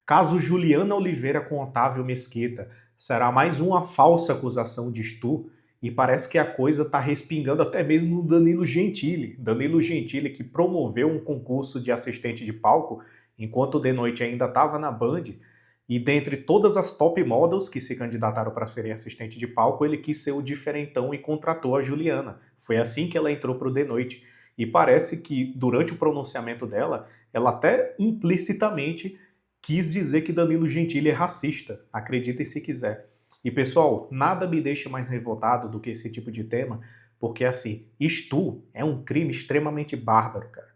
Caso Juliana Oliveira com Otávio Mesquita. Será mais uma falsa acusação de estupro e parece que a coisa está respingando até mesmo no Danilo Gentili. Danilo Gentili que promoveu um concurso de assistente de palco enquanto o The Noite ainda estava na Band e dentre todas as top models que se candidataram para serem assistente de palco, ele quis ser o diferentão e contratou a Juliana. Foi assim que ela entrou para o The Noite. E parece que durante o pronunciamento dela, ela até implicitamente quis dizer que Danilo Gentili é racista, acreditem se quiser. E pessoal, nada me deixa mais revoltado do que esse tipo de tema, porque assim, estupro é um crime extremamente bárbaro, cara.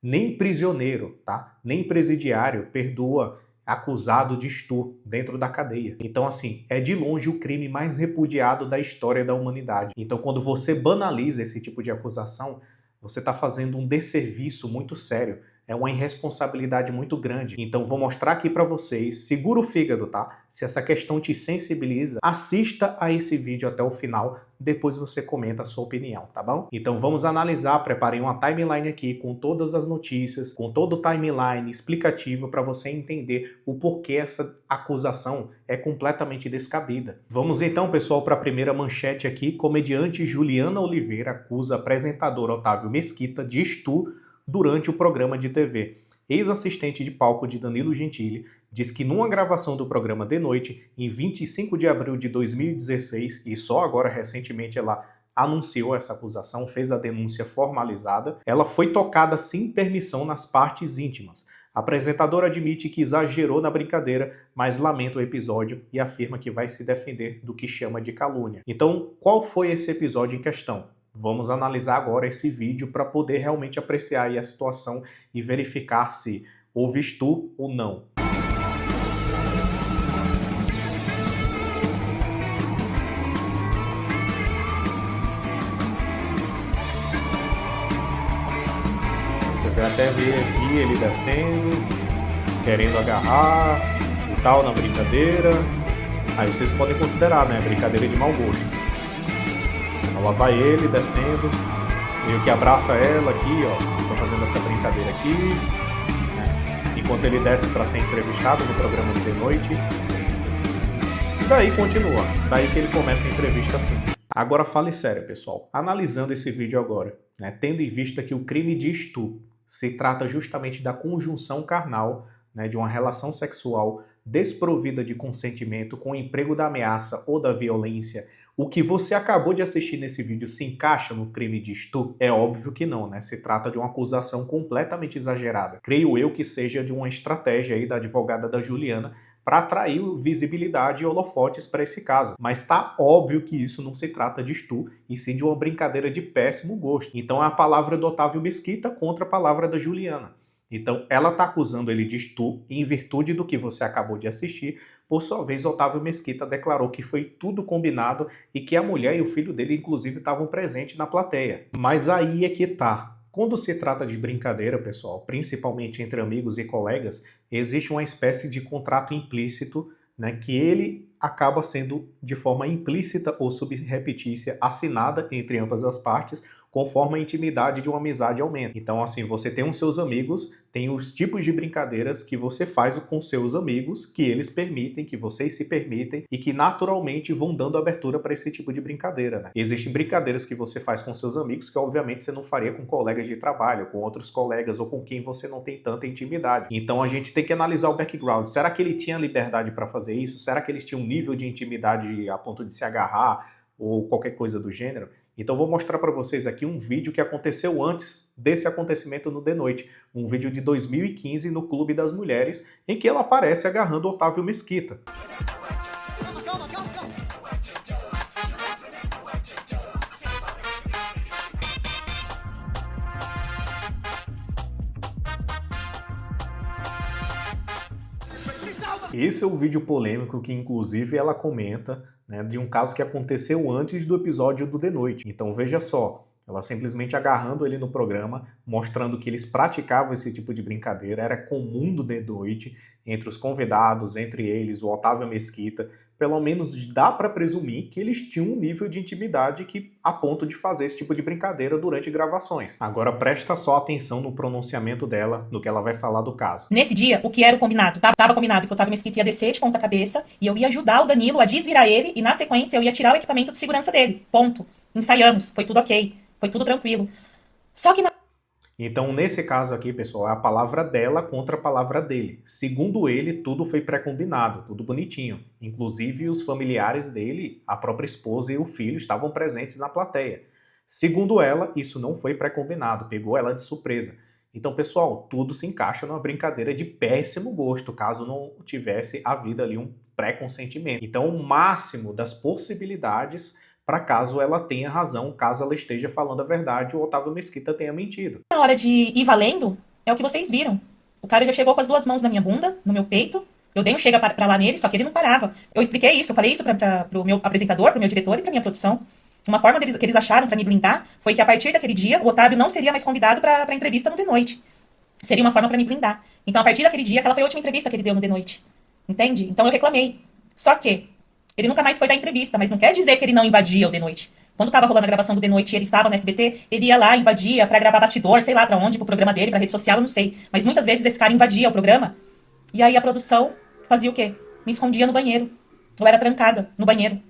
Nem prisioneiro, tá? Nem presidiário perdoa acusado de estupro dentro da cadeia. Então assim, é de longe o crime mais repudiado da história da humanidade. Então quando você banaliza esse tipo de acusação, você está fazendo um desserviço muito sério. É uma irresponsabilidade muito grande. Então vou mostrar aqui para vocês, segura o fígado, tá? Se essa questão te sensibiliza, assista a esse vídeo até o final, depois você comenta a sua opinião, tá bom? Então vamos analisar, preparei uma timeline aqui com todas as notícias, com todo o timeline explicativo para você entender o porquê essa acusação é completamente descabida. Vamos então, pessoal, para a primeira manchete aqui. Comediante Juliana Oliveira acusa apresentador Otávio Mesquita de estupro durante o programa de TV. Ex-assistente de palco de Danilo Gentili diz que numa gravação do programa The Noite, em 25 de abril de 2016, e só agora recentemente ela anunciou essa acusação, fez a denúncia formalizada, ela foi tocada sem permissão nas partes íntimas. A apresentadora admite que exagerou na brincadeira, mas lamenta o episódio e afirma que vai se defender do que chama de calúnia. Então, qual foi esse episódio em questão? Vamos analisar agora esse vídeo para poder realmente apreciar aí a situação e verificar se houve estupro ou não. Você vai até ver aqui ele descendo, querendo agarrar e tal na brincadeira. Aí vocês podem considerar, né, brincadeira de mau gosto. Lá vai ele descendo, meio que abraça ela aqui, ó, tô fazendo essa brincadeira aqui, né? Enquanto ele desce para ser entrevistado no programa de The Noite. E daí continua, daí que ele começa a entrevista assim. Agora fale sério, pessoal, analisando esse vídeo agora, né, tendo em vista que o crime de estupro se trata justamente da conjunção carnal, né, de uma relação sexual desprovida de consentimento com o emprego da ameaça ou da violência. O que você acabou de assistir nesse vídeo se encaixa no crime de estupro? É óbvio que não, né? Se trata de uma acusação completamente exagerada. Creio eu que seja de uma estratégia aí da advogada da Juliana para atrair visibilidade e holofotes para esse caso. Mas tá óbvio que isso não se trata de estupro, e sim de uma brincadeira de péssimo gosto. Então é a palavra do Otávio Mesquita contra a palavra da Juliana. Então ela está acusando ele de estupro em virtude do que você acabou de assistir. Por sua vez, Otávio Mesquita declarou que foi tudo combinado e que a mulher e o filho dele, inclusive, estavam presentes na plateia. Mas aí é que tá. Quando se trata de brincadeira, pessoal, principalmente entre amigos e colegas, existe uma espécie de contrato implícito, né, que ele acaba sendo de forma implícita ou subreptícia assinada entre ambas as partes, conforme a intimidade de uma amizade aumenta. Então, assim, você tem os seus amigos, tem os tipos de brincadeiras que você faz com seus amigos, que eles permitem, que vocês se permitem e que naturalmente vão dando abertura para esse tipo de brincadeira, né? Existem brincadeiras que você faz com seus amigos que, obviamente, você não faria com colegas de trabalho, com outros colegas ou com quem você não tem tanta intimidade. Então, a gente tem que analisar o background. Será que ele tinha liberdade para fazer isso? Será que eles tinham um nível de intimidade a ponto de se agarrar ou qualquer coisa do gênero? Então vou mostrar para vocês aqui um vídeo que aconteceu antes desse acontecimento no The Noite. Um vídeo de 2015 no Clube das Mulheres, em que ela aparece agarrando Otávio Mesquita. Esse é o vídeo polêmico que, inclusive, ela comenta, né, de um caso que aconteceu antes do episódio do The Noite. Então veja só, Ela simplesmente agarrando ele no programa, mostrando que eles praticavam esse tipo de brincadeira, era comum do de noite, entre os convidados, entre eles, o Otávio Mesquita. Pelo menos dá para presumir que eles tinham um nível de intimidade a ponto de fazer esse tipo de brincadeira durante gravações. Agora presta só atenção no pronunciamento dela, no que ela vai falar do caso. Nesse dia, o que era o combinado? Tava combinado que o Otávio Mesquita ia descer de ponta cabeça e eu ia ajudar o Danilo a desvirar ele e, na sequência, eu ia tirar o equipamento de segurança dele. Ponto. Ensaiamos. Foi tudo ok. Foi tudo tranquilo. Só que Então, nesse caso aqui, pessoal, é a palavra dela contra a palavra dele. Segundo ele, tudo foi pré-combinado, tudo bonitinho. Inclusive, os familiares dele, a própria esposa e o filho estavam presentes na plateia. Segundo ela, isso não foi pré-combinado, pegou ela de surpresa. Então, pessoal, tudo se encaixa numa brincadeira de péssimo gosto, caso não tivesse havido ali um pré-consentimento. Então, o máximo das possibilidades para caso ela tenha razão, caso ela esteja falando a verdade, o Otávio Mesquita tenha mentido. na hora de ir valendo, é o que vocês viram. O cara já chegou com as duas mãos na minha bunda, no meu peito. Eu dei um chega pra lá nele, só que ele não parava. Eu expliquei isso, eu falei isso pro meu apresentador, pro meu diretor e pra minha produção. Uma forma que eles acharam pra me blindar foi que a partir daquele dia, o Otávio não seria mais convidado pra entrevista no The Noite. Seria uma forma pra me blindar. Então, a partir daquele dia, aquela foi a última entrevista que ele deu no The Noite. Entende? Então, eu reclamei. Só que ele nunca mais foi dar entrevista, mas não quer dizer que ele não invadia o The Noite. Quando tava rolando a gravação do The Noite e ele estava no SBT, ele ia lá, invadia pra gravar bastidor, sei lá pra onde, pro programa dele, pra rede social, eu não sei. Mas muitas vezes esse cara invadia o programa e aí a produção fazia o quê? Me escondia no banheiro. Eu era trancada no banheiro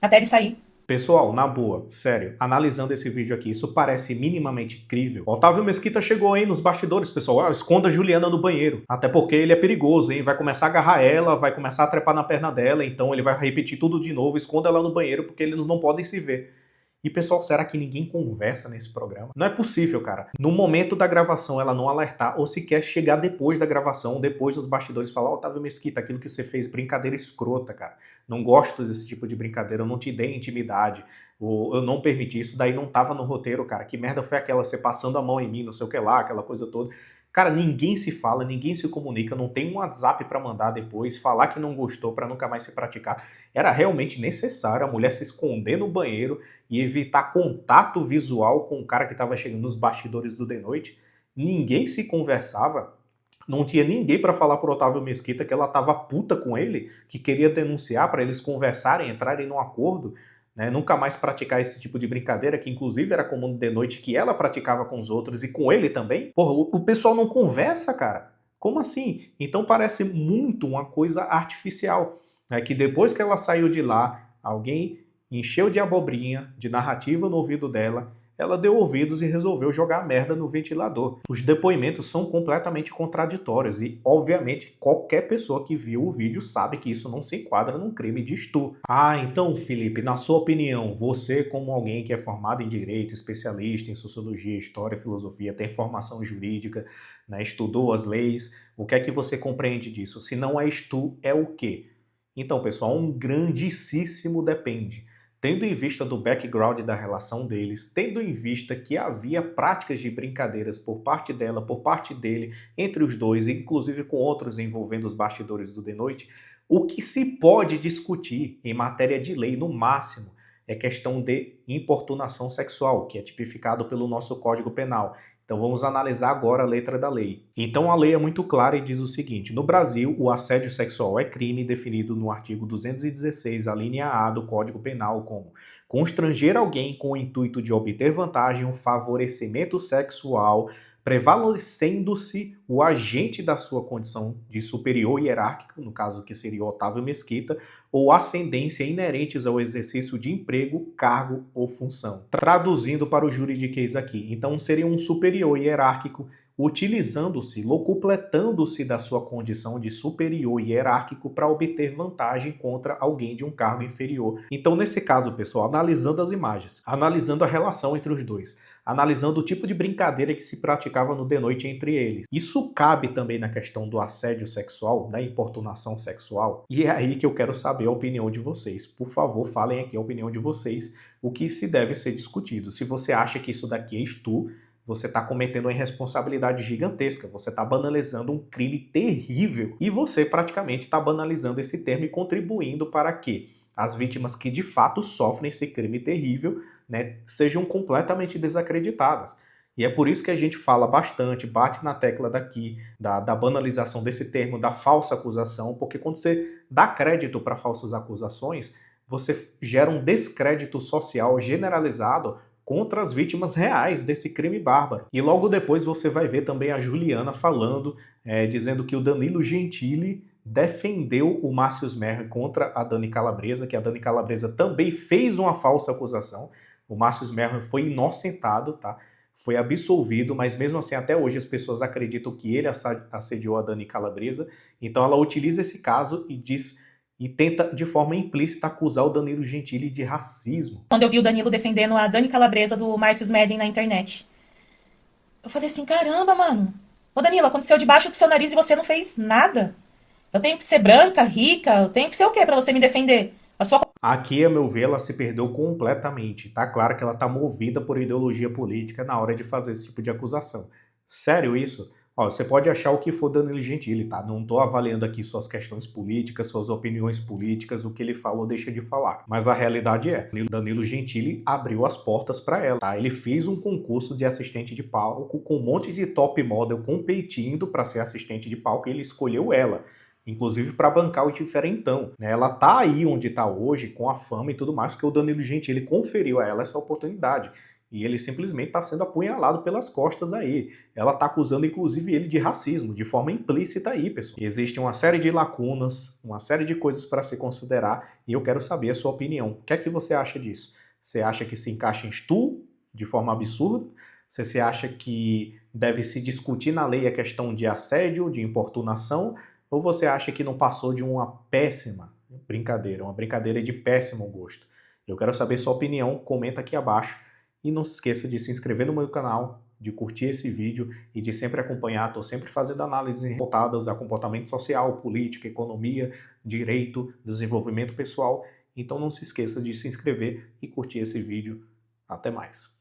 até ele sair. Pessoal, na boa, sério, analisando esse vídeo aqui, isso parece minimamente crível. Otávio Mesquita chegou aí nos bastidores, pessoal, esconda a Juliana no banheiro. Até porque ele é perigoso, hein? Vai começar a agarrar ela, vai começar a trepar na perna dela, então ele vai repetir tudo de novo, esconda ela no banheiro porque eles não podem se ver. E pessoal, será que ninguém conversa nesse programa? Não é possível, cara. No momento da gravação ela não alertar, ou sequer chegar depois da gravação, depois dos bastidores, falar: Otávio Mesquita, aquilo que você fez, brincadeira escrota, cara. Não gosto desse tipo de brincadeira, eu não te dei intimidade, eu não permiti isso, daí não tava no roteiro, cara. Que merda foi aquela, você passando a mão em mim, não sei o que lá, aquela coisa toda. Cara, ninguém se fala, ninguém se comunica, não tem um WhatsApp pra mandar depois, falar que não gostou pra nunca mais se praticar. Era realmente necessário a mulher se esconder no banheiro e evitar contato visual com o cara que estava chegando nos bastidores do The Noite. Ninguém se conversava, não tinha ninguém para falar pro Otávio Mesquita que ela tava puta com ele, que queria denunciar para eles conversarem, entrarem num acordo, né? Nunca mais praticar esse tipo de brincadeira, que inclusive era comum de noite, que ela praticava com os outros e com ele também. Porra, o pessoal não conversa, cara. Como assim? Então parece muito uma coisa artificial, né? Que depois que ela saiu de lá, alguém encheu de abobrinha, de narrativa no ouvido dela, ela deu ouvidos e resolveu jogar merda no ventilador. Os depoimentos são completamente contraditórios e, obviamente, qualquer pessoa que viu o vídeo sabe que isso não se enquadra num crime de estupro. Ah, então, Felipe, na sua opinião, você como alguém que é formado em Direito, especialista em Sociologia, História e Filosofia, tem formação jurídica, né, estudou as leis, o que é que você compreende disso? Se não é estupro, é o quê? Então, pessoal, um grandíssimo depende. Tendo em vista do background da relação deles, tendo em vista que havia práticas de brincadeiras por parte dela, por parte dele, entre os dois, inclusive com outros envolvendo os bastidores do The Noite, o que se pode discutir em matéria de lei, no máximo, é questão de importunação sexual, que é tipificado pelo nosso Código Penal. Então vamos analisar agora a letra da lei. Então a lei é muito clara e diz o seguinte: no Brasil, o assédio sexual é crime definido no artigo 216, a linha A do Código Penal como constranger alguém com o intuito de obter vantagem ou favorecimento sexual, prevalecendo-se o agente da sua condição de superior hierárquico, no caso que seria Otávio Mesquita, ou ascendência inerentes ao exercício de emprego, cargo ou função. Traduzindo para o juridiquês aqui, então seria um superior hierárquico utilizando-se, locupletando-se da sua condição de superior hierárquico para obter vantagem contra alguém de um cargo inferior. Então, nesse caso, pessoal, analisando as imagens, analisando a relação entre os dois, analisando o tipo de brincadeira que se praticava no The Noite entre eles. Isso cabe também na questão do assédio sexual, da importunação sexual, e é aí que eu quero saber a opinião de vocês. Por favor, falem aqui a opinião de vocês, o que se deve ser discutido. Se você acha que isso daqui é estupro, você está cometendo uma irresponsabilidade gigantesca, você está banalizando um crime terrível e você praticamente está banalizando esse termo e contribuindo para que as vítimas que de fato sofrem esse crime terrível né, sejam completamente desacreditadas. E é por isso que a gente fala bastante, bate na tecla daqui, da banalização desse termo, da falsa acusação, porque quando você dá crédito para falsas acusações, você gera um descrédito social generalizado contra as vítimas reais desse crime bárbaro. E logo depois você vai ver também a Juliana falando, dizendo que o Danilo Gentili defendeu o Márcio Smerri contra a Dani Calabresa, que a Dani Calabresa também fez uma falsa acusação. O Márcio Smerri foi inocentado, tá? Foi absolvido, mas mesmo assim até hoje as pessoas acreditam que ele assediou a Dani Calabresa. Então ela utiliza esse caso e tenta de forma implícita acusar o Danilo Gentili de racismo. Quando eu vi o Danilo defendendo a Dani Calabresa do Márcio Smerling na internet, eu falei assim, caramba, mano. Ô Danilo, aconteceu debaixo do seu nariz e você não fez nada. Eu tenho que ser branca, rica, eu tenho que ser o quê pra você me defender? A sua... Aqui, a meu ver, ela se perdeu completamente. Tá claro que ela tá movida por ideologia política na hora de fazer esse tipo de acusação. Sério isso? Ó, você pode achar o que for Danilo Gentili, tá? Não tô avaliando aqui suas questões políticas, suas opiniões políticas, o que ele fala ou deixa de falar. Mas a realidade é, Danilo Gentili abriu as portas para ela, tá? Ele fez um concurso de assistente de palco com um monte de top model competindo para ser assistente de palco e ele escolheu ela. Inclusive para bancar o diferentão, né? Ela tá aí onde tá hoje, com a fama e tudo mais, porque o Danilo Gentili conferiu a ela essa oportunidade. E ele simplesmente está sendo apunhalado pelas costas aí. Ela está acusando, inclusive, ele de racismo, de forma implícita aí, pessoal. E existe uma série de lacunas, uma série de coisas para se considerar, e eu quero saber a sua opinião. O que é que você acha disso? Você acha que se encaixa em estupro, de forma absurda? Você acha que deve se discutir na lei a questão de assédio, de importunação? Ou você acha que não passou de uma péssima brincadeira, uma brincadeira de péssimo gosto? Eu quero saber sua opinião, comenta aqui abaixo. E não se esqueça de se inscrever no meu canal, de curtir esse vídeo e de sempre acompanhar. Estou sempre fazendo análises voltadas a comportamento social, política, economia, direito, desenvolvimento pessoal. Então não se esqueça de se inscrever e curtir esse vídeo. Até mais.